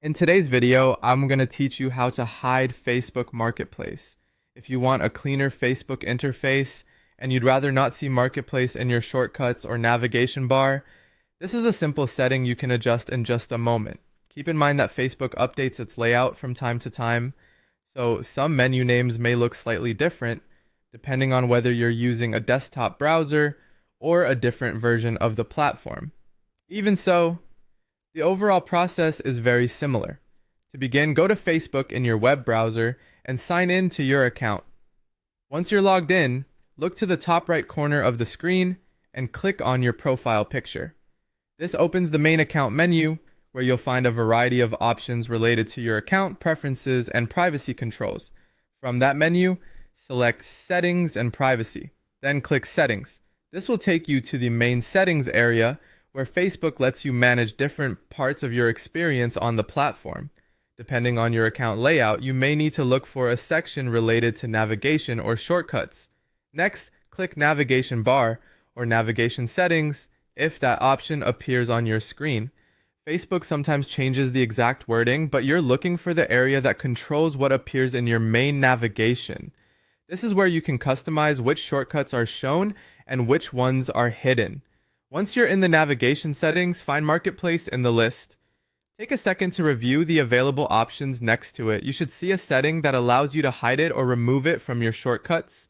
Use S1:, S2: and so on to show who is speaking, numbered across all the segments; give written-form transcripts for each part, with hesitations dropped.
S1: In today's video, I'm going to teach you how to hide Facebook Marketplace. If you want a cleaner Facebook interface and you'd rather not see Marketplace in your shortcuts or navigation bar, this is a simple setting you can adjust in just a moment. Keep in mind that Facebook updates its layout from time to time, so some menu names may look slightly different depending on whether you're using a desktop browser or a different version of the platform. Even so, the overall process is very similar. To begin, go to Facebook in your web browser and sign in to your account. Once you're logged in, look to the top right corner of the screen and click on your profile picture. This opens the main account menu where you'll find a variety of options related to your account, preferences, and privacy controls. From that menu, select Settings and Privacy, then click Settings. This will take you to the main settings area where Facebook lets you manage different parts of your experience on the platform. Depending on your account layout, you may need to look for a section related to navigation or shortcuts. Next, click Navigation Bar or Navigation Settings if that option appears on your screen. Facebook sometimes changes the exact wording, but you're looking for the area that controls what appears in your main navigation. This is where you can customize which shortcuts are shown and which ones are hidden. Once you're in the navigation settings, find Marketplace in the list. Take a second to review the available options next to it. You should see a setting that allows you to hide it or remove it from your shortcuts.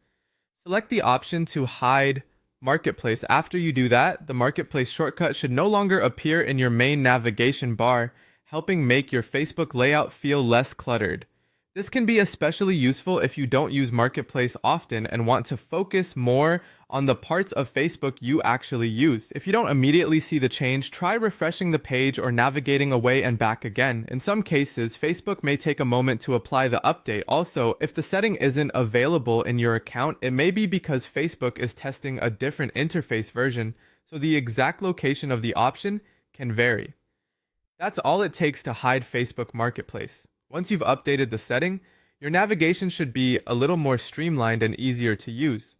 S1: Select the option to hide Marketplace. After you do that, the Marketplace shortcut should no longer appear in your main navigation bar, helping make your Facebook layout feel less cluttered. This can be especially useful if you don't use Marketplace often and want to focus more on the parts of Facebook you actually use. If you don't immediately see the change, try refreshing the page or navigating away and back again. In some cases, Facebook may take a moment to apply the update. Also, if the setting isn't available in your account, it may be because Facebook is testing a different interface version, so the exact location of the option can vary. That's all it takes to hide Facebook Marketplace. Once you've updated the setting, your navigation should be a little more streamlined and easier to use.